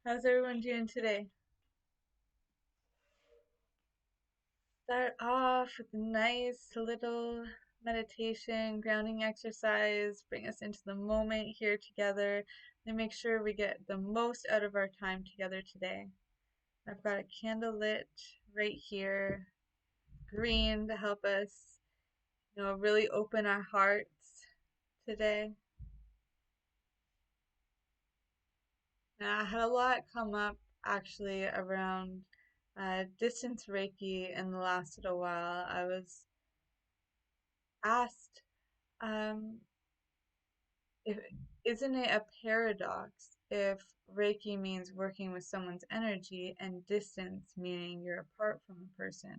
How's everyone doing today? Start off with a nice little meditation, grounding exercise, bring us into the moment here together, and make sure we get the most out of our time together today. I've got a candle lit right here, green to help us, really open our hearts today. Now, I had a lot come up actually around distance Reiki in the last little while. I was asked, um, if, isn't it a paradox if Reiki means working with someone's energy and distance meaning you're apart from a person?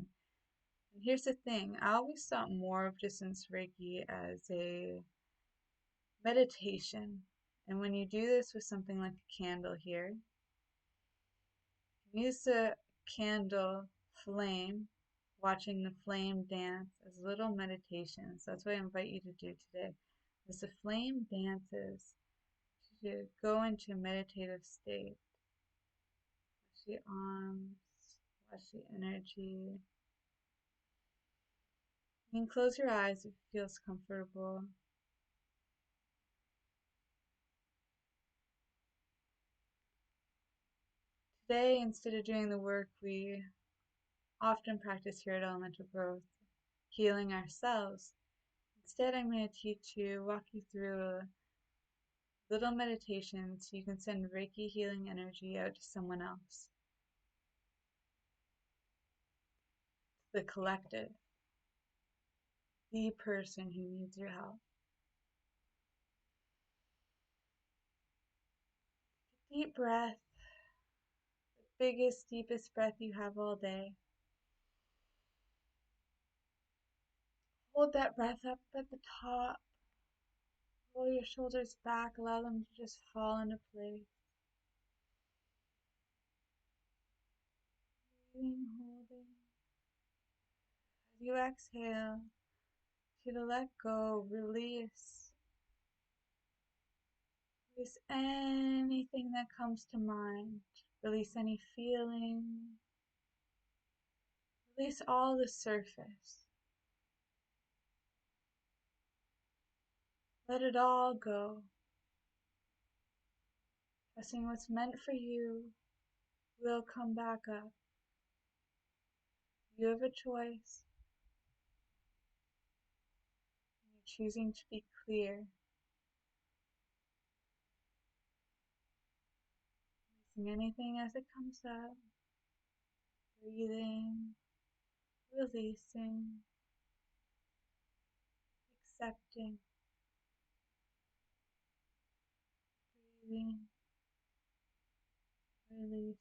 And here's the thing, I always thought more of distance Reiki as a meditation. And when you do this with something like a candle here, use the candle flame, watching the flame dance as little meditations. That's what I invite you to do today. As the flame dances, to go into a meditative state. Watch the arms, watch the energy. You can close your eyes if it feels comfortable. Today, instead of doing the work we often practice here at Elemental Growth, healing ourselves, instead I'm going to teach you, walk you through a little meditation so you can send Reiki healing energy out to someone else, the collective, the person who needs your help. Deep breath, the biggest, deepest breath you have all day. Hold that breath up at the top. Roll your shoulders back, allow them to just fall into place. Breathing, holding. As you exhale, to let go, release. Release anything that comes to mind. Release any feeling. Release all the surface. Let it all go. Trusting what's meant for you will come back up. You have a choice. You're choosing to be clear. Releasing anything as it comes up. Breathing, releasing, accepting, breathing, releasing.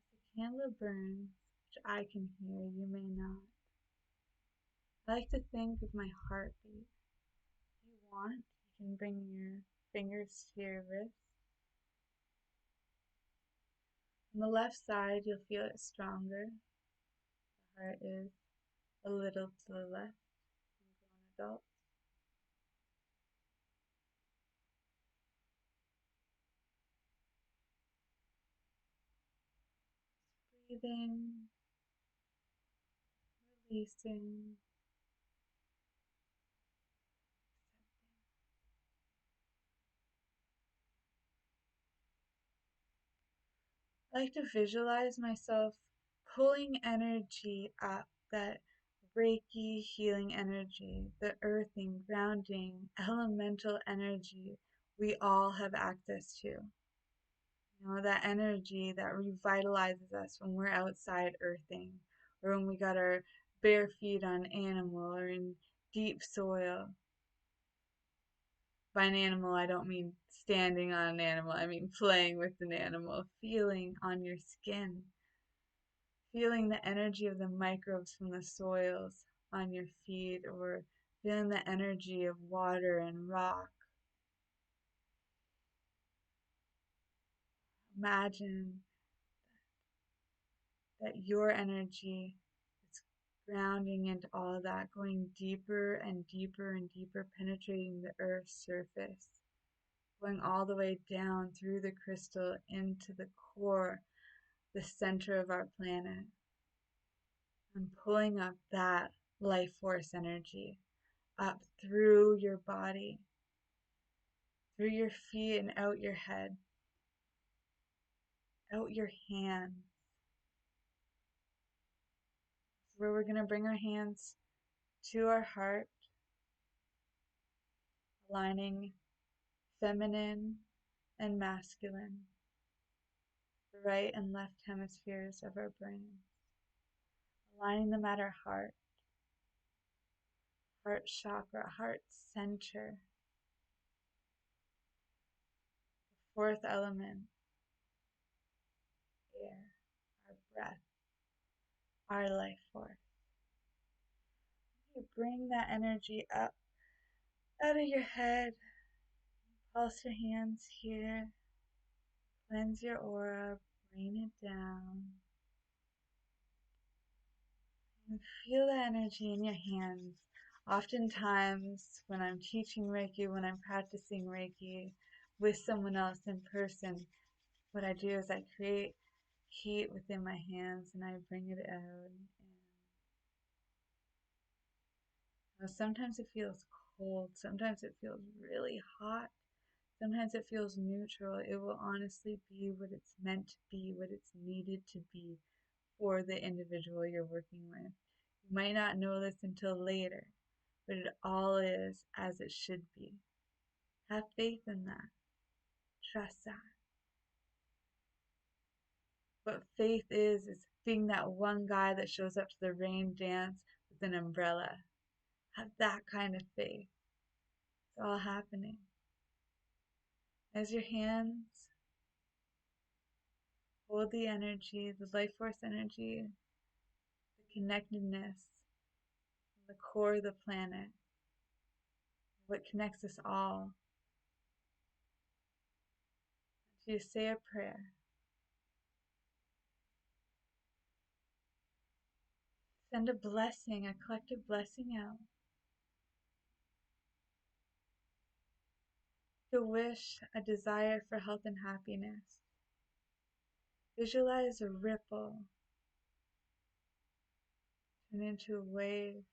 As the candle burns, which I can hear, you may not. I like to think of my heartbeat. If you want, you can bring your fingers to your wrist. On the left side, you'll feel it stronger. The heart is a little to the left in grown adults. Breathing, releasing, I like to visualize myself pulling energy up, that Reiki healing energy, the earthing, grounding, elemental energy we all have access to. That energy that revitalizes us when we're outside earthing, or when we got our bare feet on animal or in deep soil. By an animal, I don't mean standing on an animal, I mean playing with an animal, feeling on your skin, feeling the energy of the microbes from the soils on your feet, or feeling the energy of water and rock. Imagine that your energy is grounding into all of that, going deeper and deeper and deeper, penetrating the earth's surface, going all the way down through the crystal into the core, the center of our planet, and pulling up that life force energy up through your body, through your feet and out your head, out your hands. Where we're going to bring our hands to our heart, aligning feminine and masculine, the right and left hemispheres of our brain, aligning them at our heart chakra, heart center, the fourth element, air, our breath, our life force. You bring that energy up out of your head, pulse your hands here, cleanse your aura, bring it down. And feel the energy in your hands. Oftentimes, when I'm teaching Reiki, when I'm practicing Reiki with someone else in person, what I do is I create heat within my hands and I bring it out. And sometimes it feels cold, sometimes it feels really hot, sometimes it feels neutral. It will honestly be what it's meant to be, what it's needed to be for the individual you're working with. You might not know this until later, but it all is as it should be. Have faith in that. Trust that. What faith is being that one guy that shows up to the rain dance with an umbrella. Have that kind of faith. It's all happening. As your hands hold the energy, the life force energy, the connectedness, the core of the planet, what connects us all. So you say a prayer. Send a blessing, a collective blessing out. To wish, a desire for health and happiness. Visualize a ripple turn into a wave.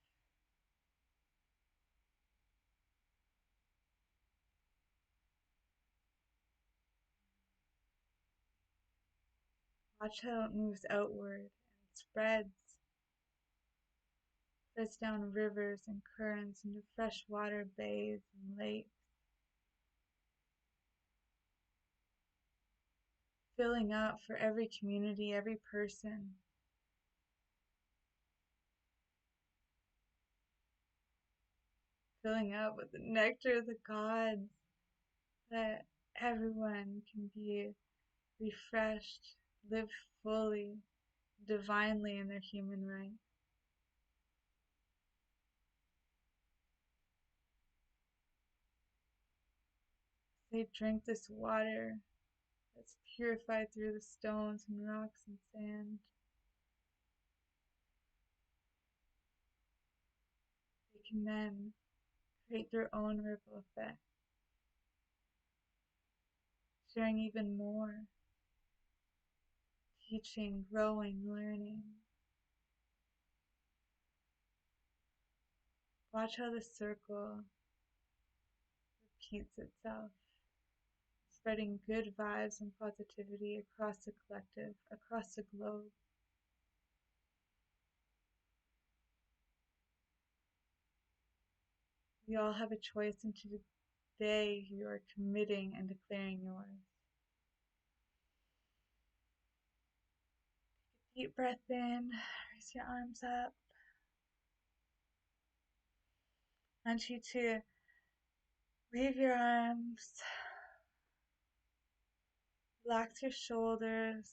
Watch how it moves outward and spreads down rivers and currents into freshwater bays and lakes, filling up for every community, every person. Filling up with the nectar of the gods, that everyone can be refreshed, live fully, divinely in their human right. They drink this water that's purified through the stones and rocks and sand. They can then create their own ripple effect, sharing even more, teaching, growing, learning. Watch how the circle repeats itself, spreading good vibes and positivity across the collective, across the globe. We all have a choice into the day you are committing and declaring yours. Deep breath in, raise your arms up. I want you to leave your arms, relax your shoulders,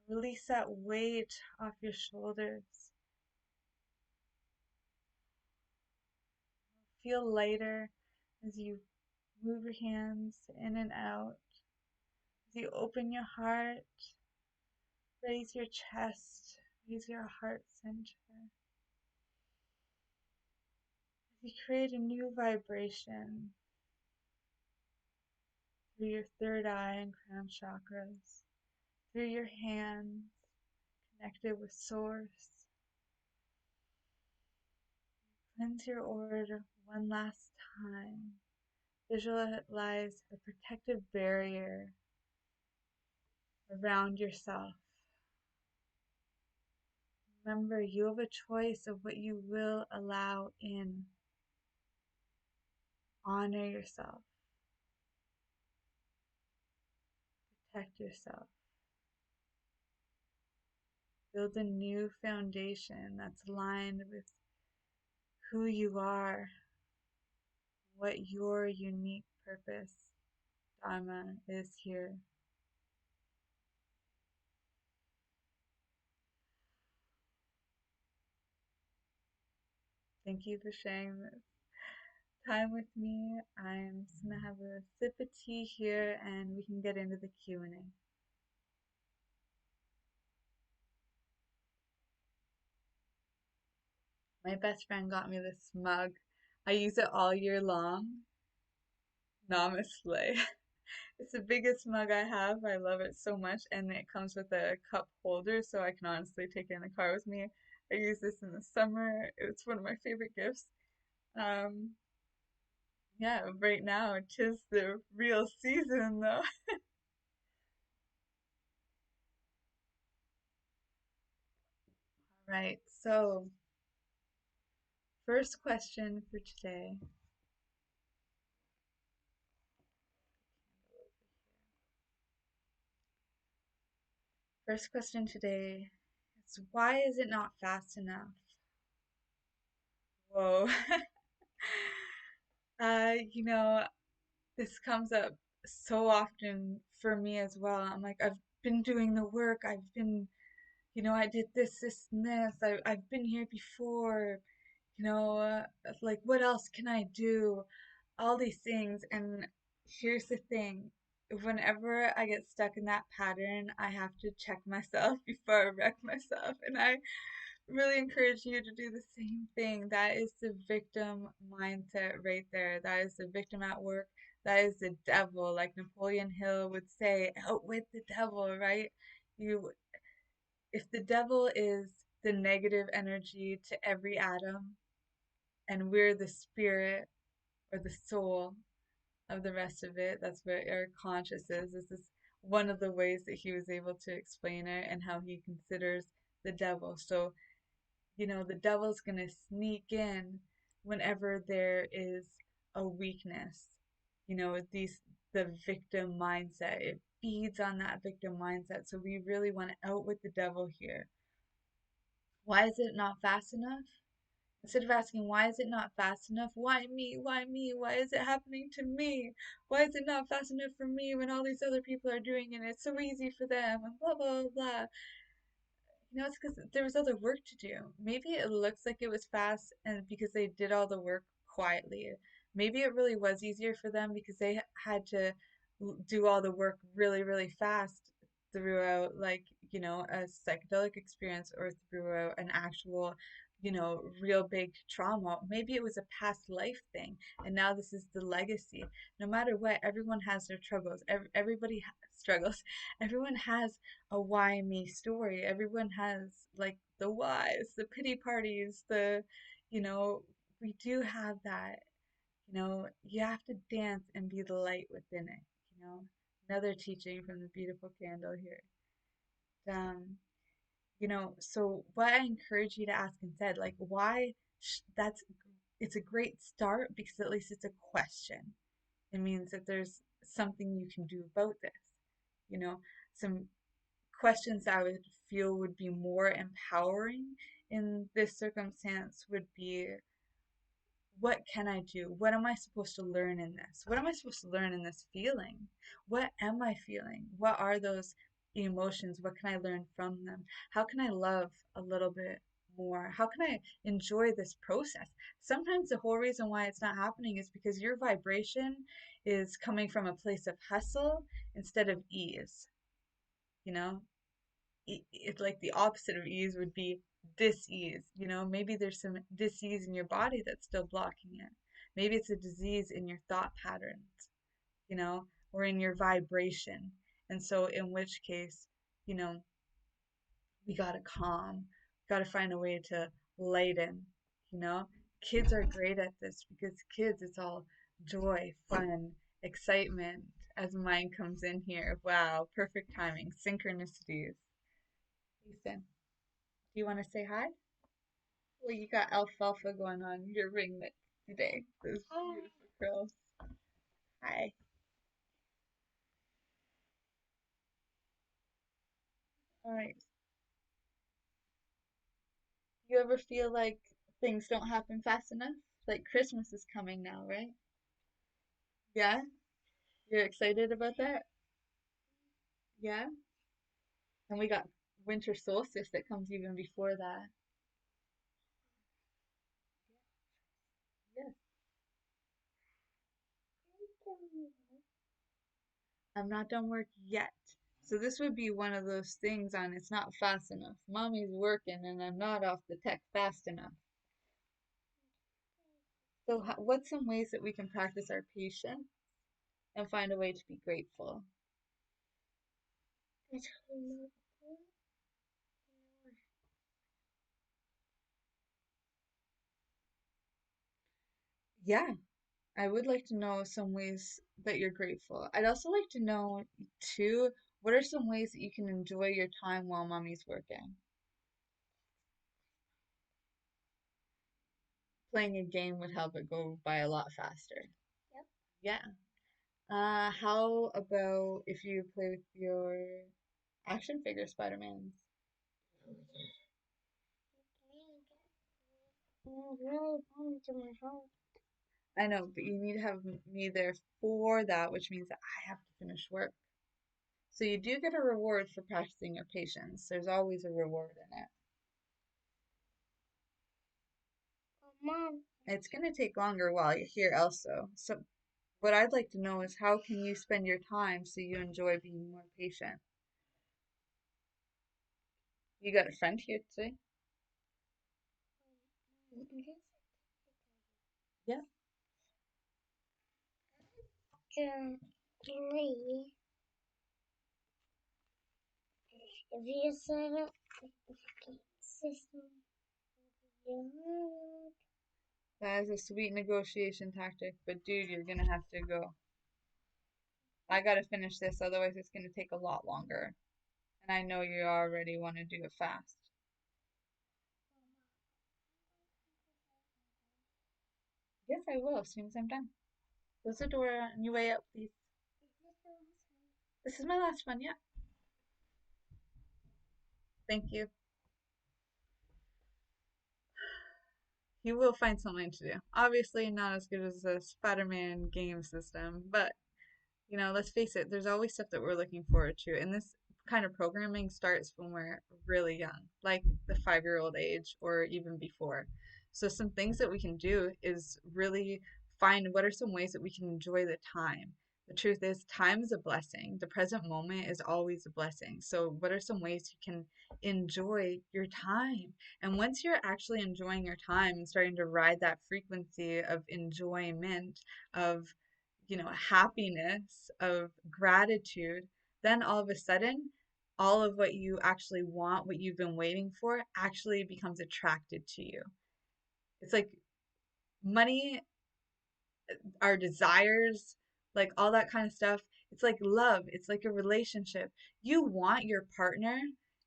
release that weight off your shoulders. Feel lighter as you move your hands in and out. As you open your heart, raise your chest, raise your heart center. We create a new vibration through your third eye and crown chakras, through your hands, connected with Source. Cleanse your aura one last time. Visualize a protective barrier around yourself. Remember, you have a choice of what you will allow in. Honor yourself. Protect yourself. Build a new foundation that's aligned with who you are, what your unique purpose, Dharma, is here. Thank you for sharing this time with me. I'm just gonna have a sip of tea here and we can get into the Q&A. My best friend got me this mug. I use it all year long. Namaste. It's the biggest mug I have. I love it so much. And it comes with a cup holder so I can honestly take it in the car with me. I use this in the summer. It's one of my favorite gifts. Um, yeah, right now, 'tis the real season though. Right, so first question for today. First question today is, why is it not fast enough? Whoa. You know, this comes up so often for me as well. I'm like, I've been doing the work. I've been, I did this, this, and this. I've been here before. Like, what else can I do? All these things. And here's the thing. Whenever I get stuck in that pattern, I have to check myself before I wreck myself. And I really encourage you to do the same thing. That is the victim mindset right there. That is the victim at work. That is the devil. Like Napoleon Hill would say, outwit the devil, right? You, if the devil is the negative energy to every atom, and we're the spirit or the soul of the rest of it, that's what our conscious is. This is one of the ways that he was able to explain it and how he considers the devil. So the devil's going to sneak in whenever there is a weakness. The victim mindset, it feeds on that victim mindset. So we really want to outwit the devil here. Why is it not fast enough? Instead of asking, why is it not fast enough? Why me? Why me? Why is it happening to me? Why is it not fast enough for me when all these other people are doing it and it's so easy for them? And blah, blah, blah. It's because there was other work to do. Maybe it looks like it was fast and because they did all the work quietly. Maybe it really was easier for them because they had to do all the work really, really fast throughout, like, a psychedelic experience or throughout an actual, real big trauma. Maybe it was a past life thing and now this is the legacy. No matter what, everyone has their struggles. Everybody struggles. Everyone has a why me story. Everyone has like the whys, the pity parties, you know, we do have that. You have to dance and be the light within it. Another teaching from the beautiful candle here. So what I encourage you to ask instead, like, why? It's a great start because at least it's a question. It means that there's something you can do about this. Some questions I would feel would be more empowering in this circumstance would be, what can I do? What am I supposed to learn in this? What am I supposed to learn in this feeling? What am I feeling? What are those emotions? What can I learn from them? How can I love a little bit more? How can I enjoy this process? Sometimes the whole reason why it's not happening is because your vibration is coming from a place of hustle instead of ease, you know? it's like the opposite of ease would be dis-ease. Maybe there's some dis-ease in your body that's still blocking it. Maybe it's a disease in your thought patterns, or in your vibration. And so, in which case, you know, we gotta calm, gotta find a way to lighten, you know? Kids are great at this because kids, it's all joy, fun, excitement as mine comes in here. Wow, perfect timing, synchronicities. Ethan, do you want to say hi? Well, you got alfalfa going on your ringlet today. Those beautiful curls. Hi. All right. You ever feel like things don't happen fast enough? Like Christmas is coming now, right? Yeah? You're excited about that? Yeah? And we got winter solstice that comes even before that. Yes. I'm not done work yet. So this would be one of those things on it's not fast enough. Mommy's working and I'm not off the tech fast enough. So what's some ways that we can practice our patience and find a way to be grateful? Yeah, I would like to know some ways that you're grateful. I'd also like to know, too, what are some ways that you can enjoy your time while mommy's working? Playing a game would help it go by a lot faster. Yeah. How about if you play with your action figure Spider-Mans? I know, but you need to have me there for that, which means that I have to finish work. So you do get a reward for practicing your patience. There's always a reward in it. It's going to take longer while you're here also. So what I'd like to know is how can you spend your time so you enjoy being more patient? You got a friend here today? Yeah. That is a sweet negotiation tactic, but dude, you're gonna have to go. I gotta finish this, otherwise it's gonna take a lot longer. And I know you already want to do it fast. Yes, I will as soon as I'm done. Close the door on your way out, please. This is my last one, yeah. Thank you. You will find something to do. Obviously, not as good as the Spider-Man game system, but let's face it, there's always stuff that we're looking forward to. And this kind of programming starts when we're really young, like the 5-year-old age or even before. So, some things that we can do is really find what are some ways that we can enjoy the time. The truth is, time is a blessing. The present moment is always a blessing. So, what are some ways you can enjoy your time? And once you're actually enjoying your time and starting to ride that frequency of enjoyment, of happiness, of gratitude, then all of a sudden, all of what you actually want, what you've been waiting for, actually becomes attracted to you. It's like money, our desires, like all that kind of stuff. It's like love, it's like a relationship. You want your partner,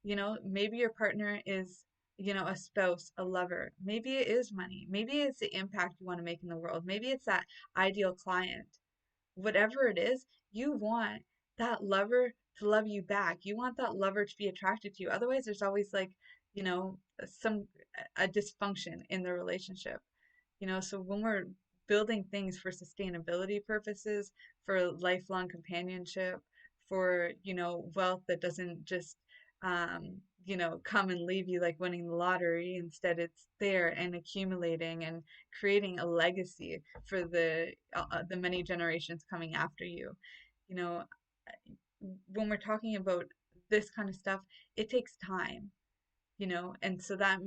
maybe your partner is, a spouse, a lover. Maybe it is money. Maybe it's the impact you want to make in the world. Maybe it's that ideal client. Whatever it is, you want that lover to love you back. You want that lover to be attracted to you. Otherwise, there's always like, some a dysfunction in the relationship. So when we're building things for sustainability purposes, for lifelong companionship, for, wealth that doesn't just come and leave you like winning the lottery. Instead, it's there and accumulating and creating a legacy for the many generations coming after you. You know, when we're talking about this kind of stuff, it takes time, and so that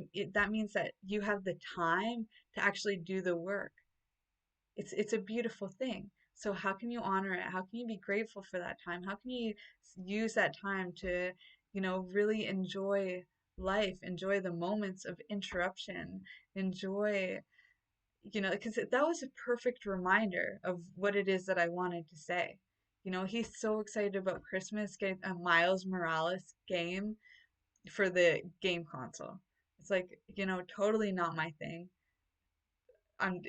means that you have the time to actually do the work. It's a beautiful thing. So how can you honor it? How can you be grateful for that time? How can you use that time to, really enjoy life, enjoy the moments of interruption, enjoy, because that was a perfect reminder of what it is that I wanted to say. He's so excited about Christmas, getting a Miles Morales game for the game console. It's like, totally not my thing. I'm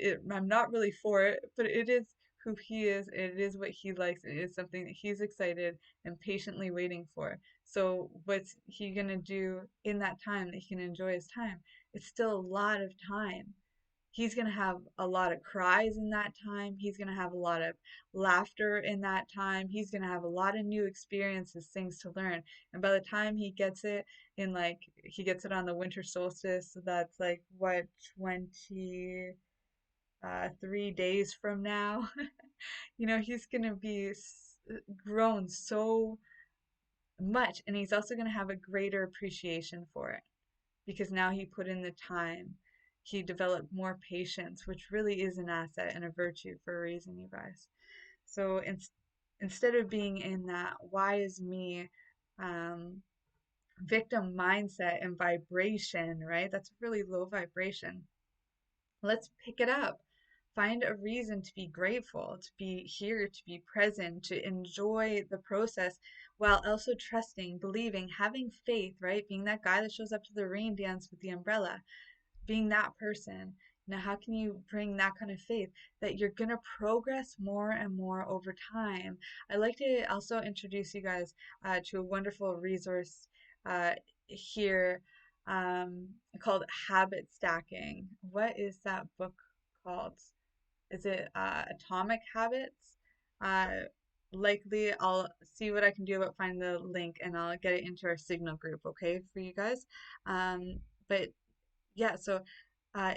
not really for it, but it is who he is. It is what he likes. It is something that he's excited and patiently waiting for. So what's he gonna do in that time that he can enjoy his time? It's still a lot of time. He's going to have a lot of cries in that time. He's going to have a lot of laughter in that time. He's going to have a lot of new experiences, things to learn. And by the time he gets it he gets it on the winter solstice, so that's like, what, 3 days from now. He's going to be grown so much. And he's also going to have a greater appreciation for it because now he put in the time. He developed more patience, which really is an asset and a virtue for a reason, you guys. So instead of being in that why is me um, victim mindset and vibration, right? That's really low vibration. Let's pick it up. Find a reason to be grateful, to be here, to be present, to enjoy the process while also trusting, believing, having faith, right? Being that guy that shows up to the rain dance with the umbrella, being that person. Now, how can you bring that kind of faith that you're going to progress more and more over time? I like to also introduce you guys to a wonderful resource uh, here um, called Habit Stacking. What is that book called? Is it Atomic Habits? Uh, Likely, I'll see what I can do about finding the link and I'll get it into our Signal group, okay, for you guys. But yeah, so uh,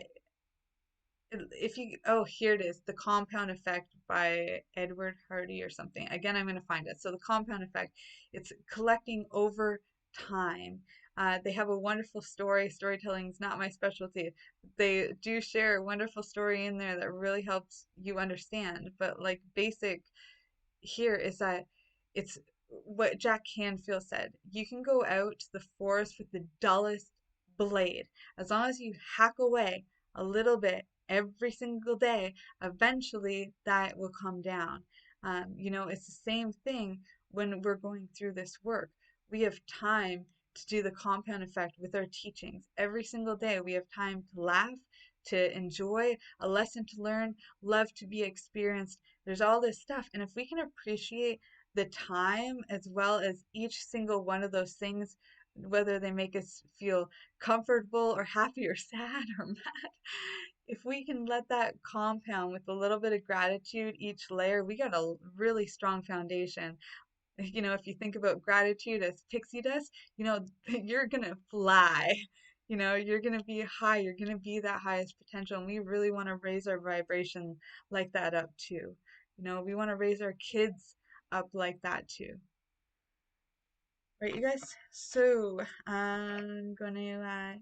if you, oh, here it is, The Compound Effect by Edward Hardy or something. Again, I'm going to find it. So the compound effect, it's collecting over time. They have a wonderful story. Storytelling is not my specialty. They do share a wonderful story in there that really helps you understand. But like basic here is that it's what Jack Canfield said. You can go out to the forest with the dullest blade. As long as you hack away a little bit every single day, eventually that will come down. It's the same thing when we're going through this work. We have time to do the compound effect with our teachings. Every single day, we have time to laugh, to enjoy, a lesson to learn, love to be experienced. There's all this stuff. And if we can appreciate the time as well as each single one of those things, whether they make us feel comfortable or happy or sad or mad, if we can let that compound with a little bit of gratitude each layer, we got a really strong foundation. If you think about gratitude as pixie dust, you're gonna fly. You're gonna be high, you're gonna be that highest potential. And we really want to raise our vibration like that up too. We want to raise our kids up like that too. Right, you guys? So I'm gonna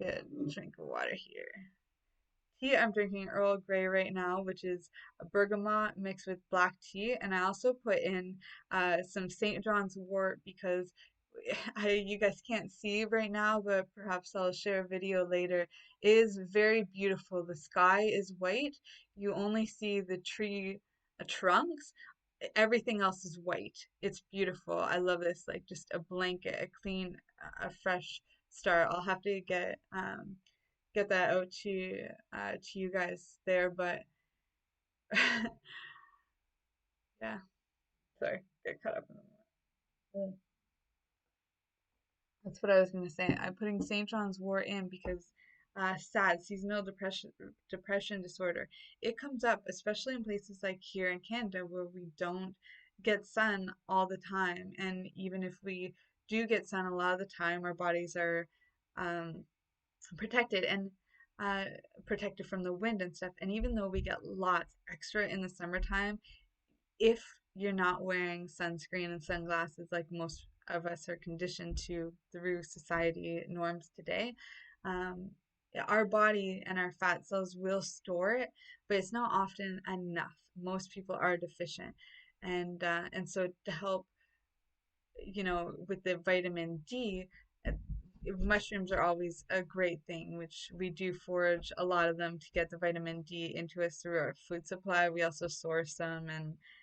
get a drink of water here. Tea, I'm drinking Earl Grey right now, which is a bergamot mixed with black tea. And I also put in some St. John's Wort because you guys can't see right now, but perhaps I'll share a video later. It is very beautiful. The sky is white. You only see the tree trunks. Everything else is white. It's beautiful. I love this, like just a blanket, a clean, a fresh start. I'll have to get that out to you guys there, but yeah, sorry, get caught up in the moment. That's what I was gonna say. I'm putting St. John's Wort in because SAD, seasonal depression disorder, it comes up especially in places like here in Canada where we don't get sun all the time, and even if we do get sun a lot of the time, our bodies are um, protected and uh, protected from the wind and stuff. And even though we get lots extra in the summertime, if you're not wearing sunscreen and sunglasses like most of us are conditioned to through society norms today. Um, our body and our fat cells will store it, but it's not often enough. Most people are deficient, and so to help, with the vitamin D, uh, mushrooms are always a great thing, which we do forage a lot of them to get the vitamin D into us through our food supply. We also source them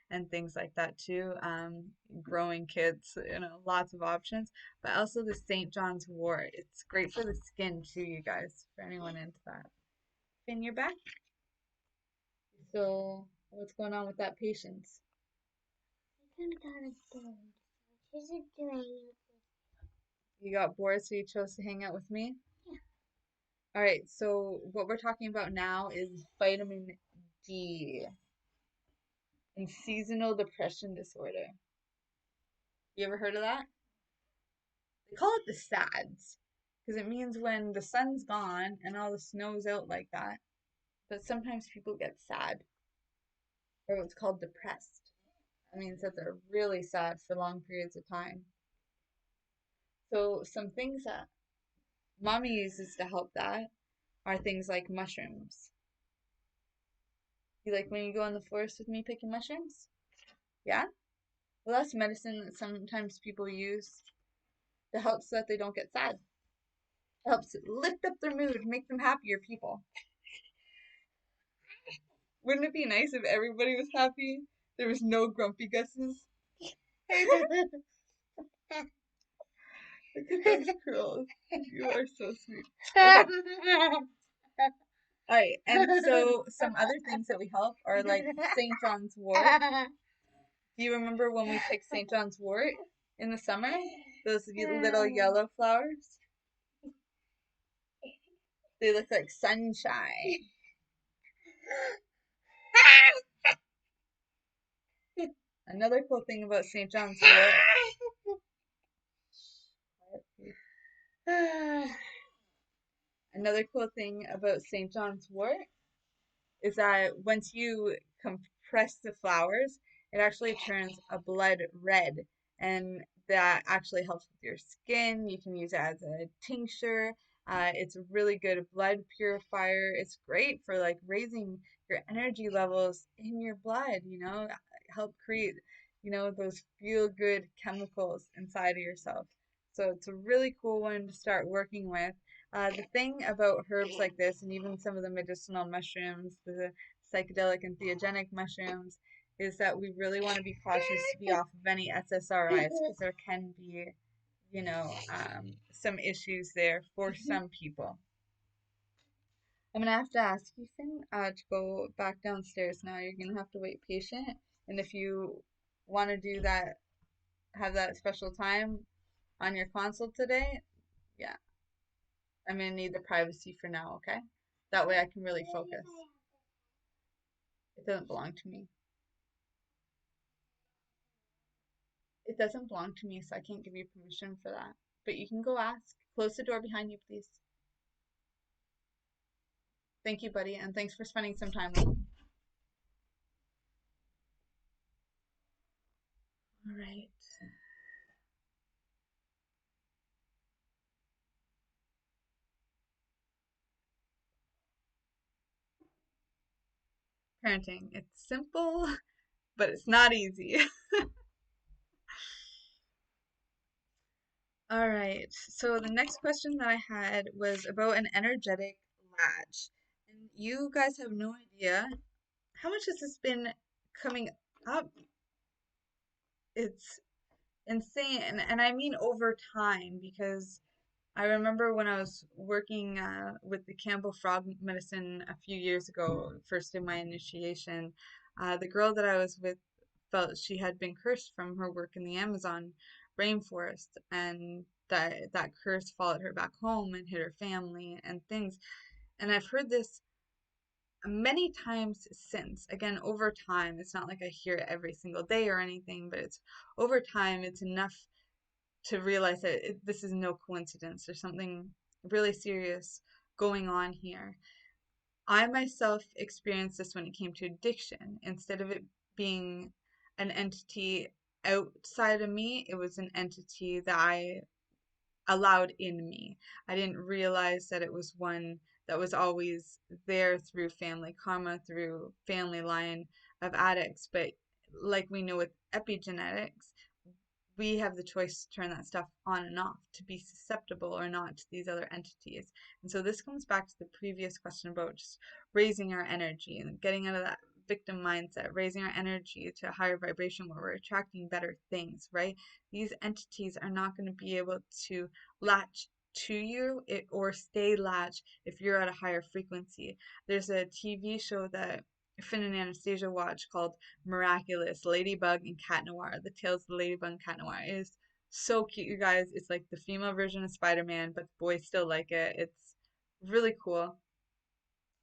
and things like that too. Growing kits, lots of options, but also the St. John's wort. It's great for the skin too, you guys, for anyone into that. Finn, you're back. So, what's going on with that patience? You got bored, so you chose to hang out with me? All right, so what we're talking about now is vitamin D and seasonal depression disorder. You ever heard of that? They call it the SADS because it means when the sun's gone and all the snow's out like that. But sometimes people get sad, or what's called depressed. That means that they're really sad for long periods of time. So some things that mommy uses to help that are things like mushrooms. You like when you go in the forest with me picking mushrooms? Yeah? Well, that's medicine that sometimes people use to help so that they don't get sad. It helps lift up their mood, make them happier people. Wouldn't it be nice if everybody was happy? There was no grumpy Gus's. Look at those curls. You are so sweet. Okay. All right, and so some other things that we help are like St. John's wort. Do you remember when we picked St. John's wort in the summer? Those little yellow flowers? They look like sunshine. Another cool thing about St. John's wort. Another cool thing about St. John's wort is that once you compress the flowers, it actually turns a blood red, and that actually helps with your skin. You can use it as a tincture. It's a really good blood purifier. It's great for like raising your energy levels in your blood, help create, those feel good chemicals inside of yourself. So it's a really cool one to start working with. The thing about herbs like this, and even some of the medicinal mushrooms, the psychedelic and theogenic mushrooms, is that we really want to be cautious to be off of any SSRIs because there can be, some issues there for some people. I'm gonna have to ask you, Finn, to go back downstairs now. You're gonna have to wait patient, and if you want to do that, have that special time on your consult today, yeah, I'm gonna need the privacy for now, okay? That way I can really focus. It doesn't belong to me. It doesn't belong to me, so I can't give you permission for that. But you can go ask. Close the door behind you, please. Thank you, buddy, and thanks for spending some time with me. All right. Parenting. It's simple, but it's not easy. All right. So the next question that I had was about an energetic latch. And you guys have no idea how much has this been coming up. It's insane. And I mean over time, because I remember when I was working with the Campbell Frog medicine a few years ago, first in my initiation, the girl that I was with felt she had been cursed from her work in the Amazon rainforest, and that curse followed her back home and hit her family and things. And I've heard this many times since. Again, over time, it's not like I hear it every single day or anything, but it's over time, it's enough to realize that this is no coincidence. There's something really serious going on here. I myself experienced this when it came to addiction. Instead of it being an entity outside of me. It was an entity that I allowed in me. I didn't realize that it was one that was always there through family karma, through family line of addicts. But like we know with epigenetics, we have the choice to turn that stuff on and off, to be susceptible or not to these other entities. And so this comes back to the previous question about just raising our energy and getting out of that victim mindset, raising our energy to a higher vibration where we're attracting better things, right? These entities are not going to be able to latch to you or stay latched if you're at a higher frequency. There's a TV show that Finn and Anastasia watch called Miraculous, Ladybug and Cat Noir, the Tales of the Ladybug and Cat Noir. It is so cute, you guys. It's like the female version of Spider-Man, but the boys still like it. It's really cool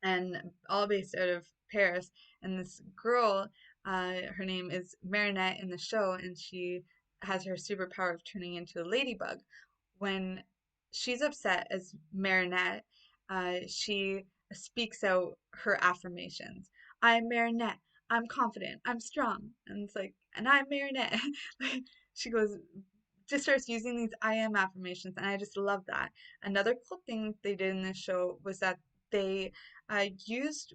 and all based out of Paris. And this girl, her name is Marinette in the show, and she has her superpower of turning into a ladybug. When she's upset as Marinette, she speaks out her affirmations. I'm Marinette. I'm confident. I'm strong. And it's like, and I'm Marinette. She goes, just starts using these I am affirmations, and I just love that. Another cool thing they did in this show was that they used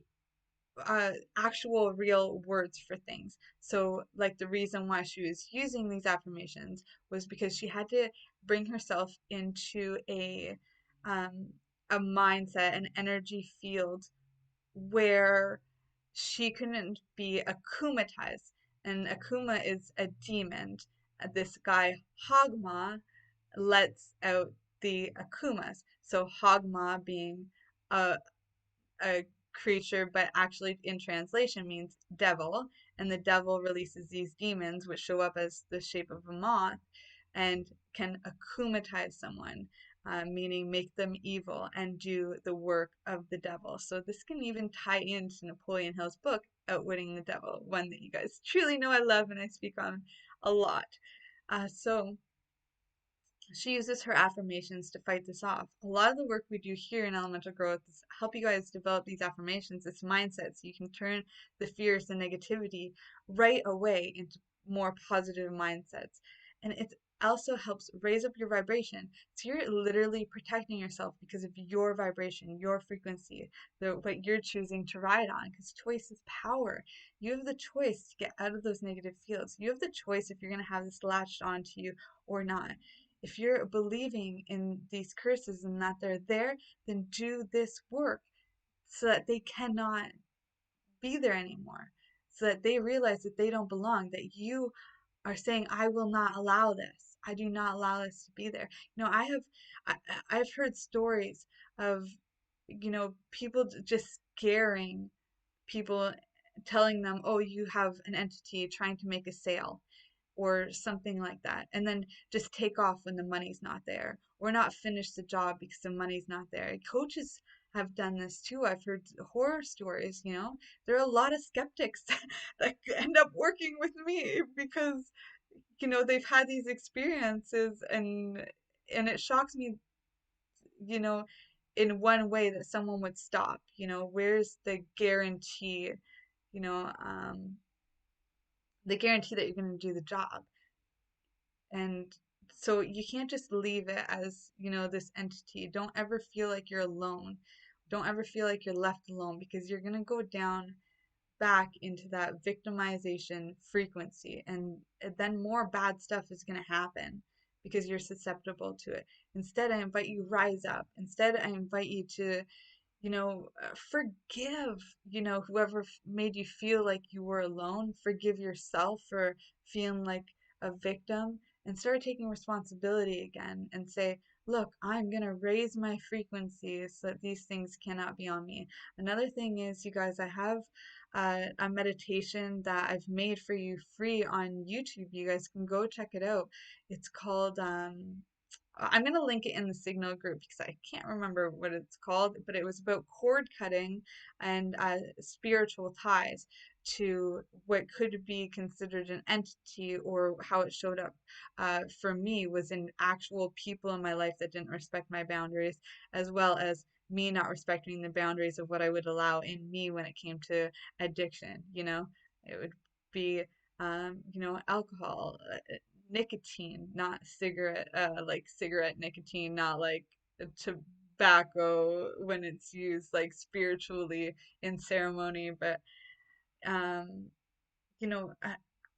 actual real words for things. So, like the reason why she was using these affirmations was because she had to bring herself into um, a mindset, an energy field where she couldn't be akumatized. And akuma is a demon. This guy Hogma lets out the akumas. So Hogma being a a creature, but actually in translation means devil. And the devil releases these demons, which show up as the shape of a moth and can akumatize someone, meaning make them evil and do the work of the devil. So this can even tie into Napoleon Hill's book, Outwitting the Devil, one that you guys truly know I love and I speak on a lot. So she uses her affirmations to fight this off. A lot of the work we do here in Elemental Growth is help you guys develop these affirmations, this mindset, so you can turn the fears and negativity right away into more positive mindsets. And it also helps raise up your vibration. So you're literally protecting yourself because of your vibration, your frequency, what you're choosing to ride on, because choice is power. You have the choice to get out of those negative fields. You have the choice if you're going to have this latched onto you or not. If you're believing in these curses and that they're there, then do this work so that they cannot be there anymore. So that they realize that they don't belong, that you are saying, I will not allow this. I do not allow this to be there. I, I've heard stories of, people just scaring people, telling them, oh, you have an entity trying to make a sale or something like that, and then just take off when the money's not there, or not finish the job because the money's not there. Coaches have done this too. I've heard horror stories. There are a lot of skeptics that end up working with me because they've had these experiences, and it shocks me, you know in one way, that someone would stop. Where's you know um the guarantee that you're going to do the job? And so you can't just leave it as, this entity. Don't ever feel like you're alone. Don't ever feel like you're left alone, because you're going to go down back into that victimization frequency, and then more bad stuff is going to happen because you're susceptible to it. Instead, I invite you rise up. Instead, I invite you to forgive, whoever made you feel like you were alone. Forgive yourself for feeling like a victim, and start taking responsibility again and say, look, I'm going to raise my frequency so that these things cannot be on me. Another thing is, you guys, I have a meditation that I've made for you free on YouTube. You guys can go check it out. It's called I'm going to link it in the Signal group because I can't remember what it's called, but it was about cord cutting and spiritual ties to what could be considered an entity, or how it showed up for me was in actual people in my life that didn't respect my boundaries, as well as me not respecting the boundaries of what I would allow in me when it came to addiction. It would be alcohol, nicotine, not cigarette, like cigarette nicotine, not like tobacco when it's used like spiritually in ceremony, but um,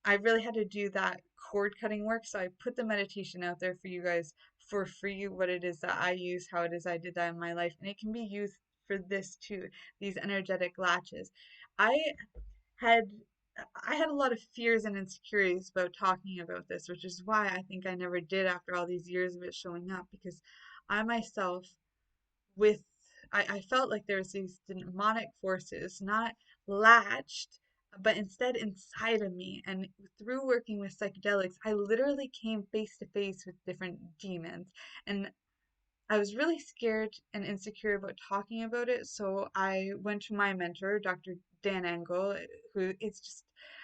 I really had to do that cord cutting work. So I put the meditation out there for you guys for free, what it is that I use, how it is I did that in my life. And it can be used for this too, these energetic latches. I had I had a lot of fears and insecurities about talking about this, which is why I think I never did after all these years of it showing up, because I myself with I felt like there was these demonic forces not latched but instead inside of me, and through working with psychedelics I literally came face to face with different demons, and I was really scared and insecure about talking about it, so I went to my mentor, Dr. Dan Engel, who is just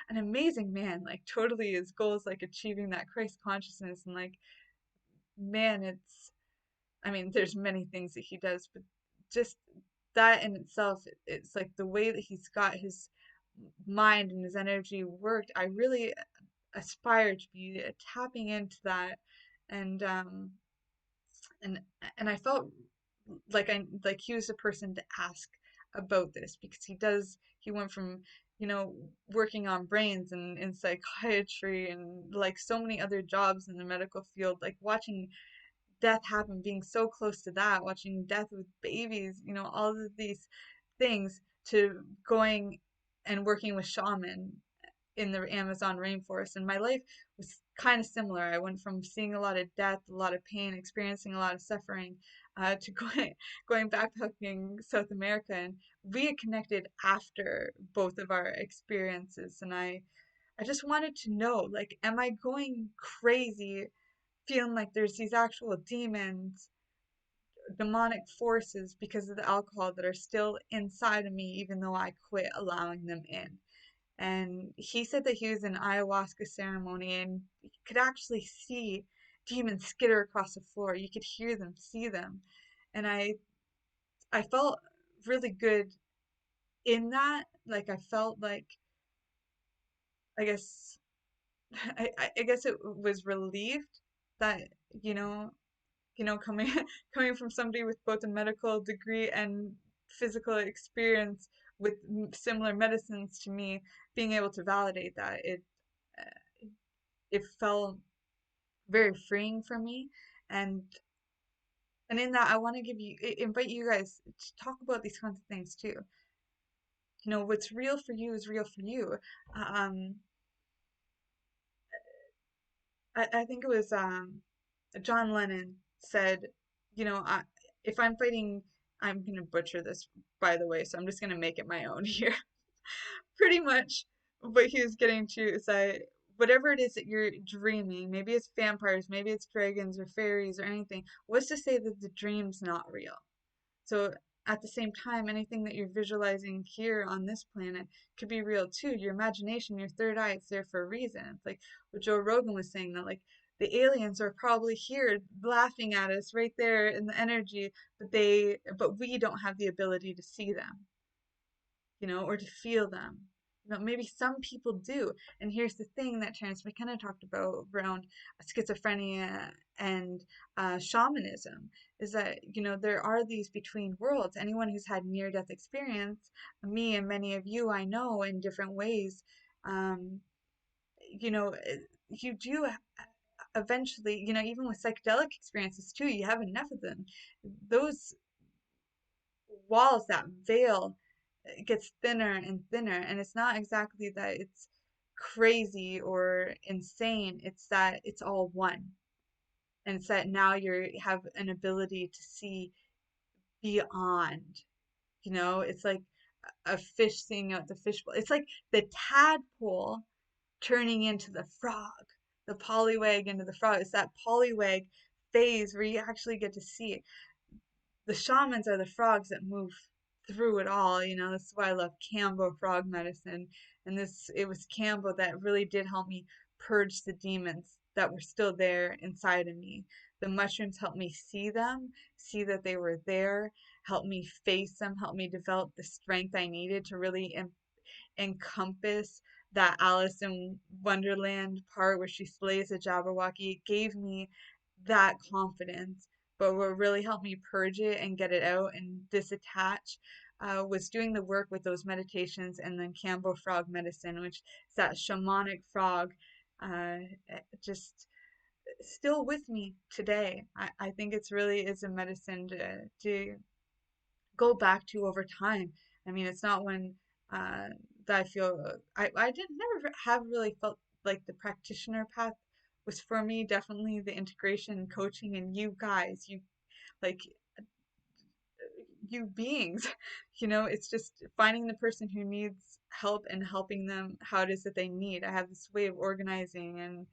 an amazing man. Like, totally, his goal is like achieving that Christ consciousness, and like, man, I mean, there's many things that he does, but just that in itself, it's like the way that he's got his mind and his energy worked. I really aspire to be tapping into that, and and and I felt like he was the person to ask about this, because he went from working on brains and in psychiatry and like so many other jobs in the medical field, like watching death happen, being so close to that, watching death with babies, all of these things, to going and working with shaman in the Amazon rainforest. And my life was kind of similar. I went from seeing a lot of death, a lot of pain, experiencing a lot of suffering, to going backpacking South America. And we had connected after both of our experiences. And I just wanted to know, like, am I going crazy feeling like there's these actual demons, demonic forces because of the alcohol that are still inside of me, even though I quit allowing them in? And he said that he was in ayahuasca ceremony and you could actually see demons skitter across the floor. You could hear them, see them. And I felt really good in that. Like, I felt like, I guess I guess it was relieved that, you know, coming coming from somebody with both a medical degree and physical experience with similar medicines to me, being able to validate that, it felt very freeing for me. and and in that, I want to invite you guys to talk about these kinds of things too. What's real for you is real for you. um I think it was John Lennon said, if I'm fighting, I'm gonna butcher this, by the way, so I'm just gonna make it my own here. Pretty much what he was getting to is that whatever it is that you're dreaming, maybe it's vampires, maybe it's dragons or fairies or anything, what's to say that the dream's not real? So at the same time, anything that you're visualizing here on this planet could be real too. Your imagination, your third eye, it's there for a reason. It's like what Joe Rogan was saying, that like the aliens are probably here laughing at us right there in the energy, but we don't have the ability to see them, or to feel them. Maybe some people do. And here's the thing that Terence McKenna talked about around schizophrenia and shamanism, is that, there are these between worlds. Anyone who's had near-death experience, me and many of you I know in different ways, um, you know, eh, you do eventually, even with psychedelic experiences too, you have enough of them. Those walls, that veil, it gets thinner and thinner, and it's not exactly that it's crazy or insane, it's that it's all one, and it's that now you have an ability to see beyond. It's like a fish seeing out the fishbowl. It's like the tadpole turning into the frog, the polywag into the frog. It's that polywag phase where you actually get to see the shamans are the frogs that move through it all. This is why I love Kambo frog medicine. And it was Kambo that really did help me purge the demons that were still there inside of me. The mushrooms helped me see them, see that they were there, helped me face them, helped me develop the strength I needed to really encompass that Alice in Wonderland part where she slays a Jabberwocky. It gave me that confidence. But what really helped me purge it and get it out and disattach was doing the work with those meditations and then Cambo frog medicine, which is that shamanic frog, just still with me today. I think it's really is a medicine to go back to over time. I mean, it's not when that I feel I didn't never have really felt like the practitioner path was for me. Definitely the integration and coaching and you guys, you like you beings, it's just finding the person who needs help and helping them how it is that they need. I have this way of organizing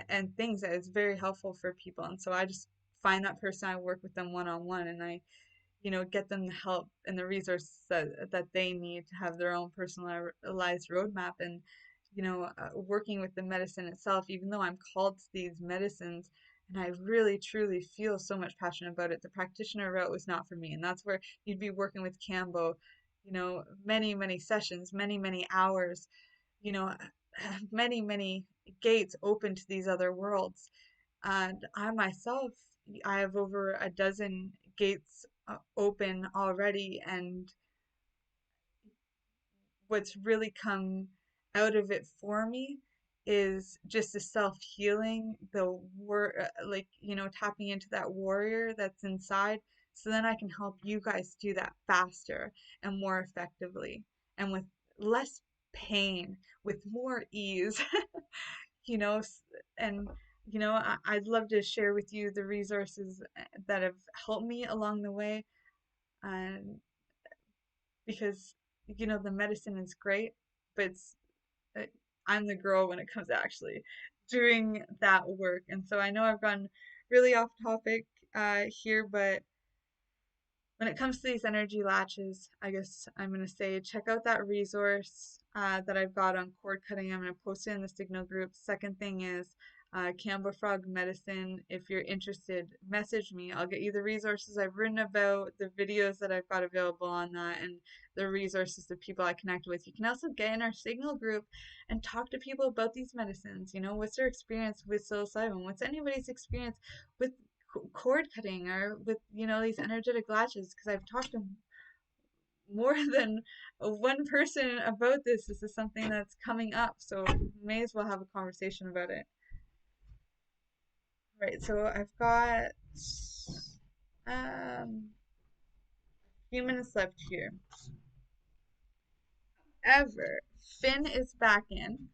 and things that is very helpful for people, and so I just find that person, I work with them one on one, and I get them the help and the resources that they need to have their own personalized roadmap. And, working with the medicine itself, even though I'm called to these medicines and I really truly feel so much passion about it, the practitioner route was not for me. And that's where you'd be working with Cambo, many, many sessions, many, many hours, you know, many, many gates open to these other worlds. And I myself, I have over a dozen gates open already. And what's really come out of it for me is just the self-healing, the like, tapping into that warrior that's inside. So then I can help you guys do that faster and more effectively and with less pain, with more ease. you know, s- and I'd love to share with you the resources that have helped me along the way, and because the medicine is great, but uh, I'm the girl when it comes to actually doing that work. And so I know I've gone really off topic here, but when it comes to these energy latches, I guess I'm going to say check out that resource that I've got on cord cutting. I'm going to post it in the Signal group. Second thing is Camber Frog Medicine. If you're interested, message me. I'll get you the resources I've written about, the videos that I've got available on that, and the resources of people I connect with. You can also get in our Signal group and talk to people about these medicines. What's their experience with psilocybin? What's anybody's experience with cord cutting or with these energetic latches, because I've talked to more than one person about this. This is something that's coming up, so may as well have a conversation about it. Right, so I've got few minutes left here. Ever Finn is back in.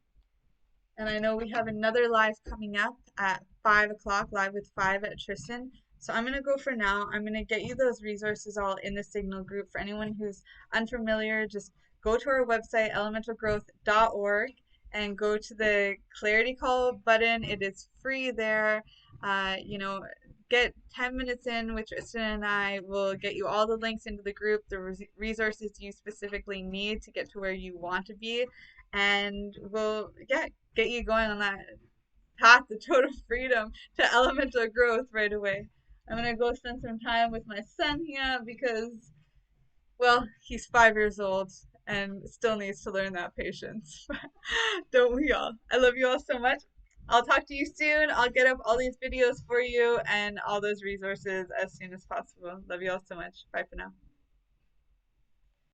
And I know we have another live coming up at 5 o'clock, live with 5 at Tristan. So I'm going to go for now. I'm going to get you those resources all in the Signal group. For anyone who's unfamiliar, just go to our website, elementalgrowth.org, and go to the Clarity Call button. It is free there. Get 10 minutes in with Tristan and I will get you all the links into the group, the resources you specifically need to get to where you want to be. And we'll, get you going on that path to total freedom, to elemental growth right away. I'm gonna go spend some time with my son here because, well, he's 5 years old and still needs to learn that patience. Don't we all? I love you all so much. I'll talk to you soon. I'll get up all these videos for you and all those resources as soon as possible. Love you all so much. Bye for now.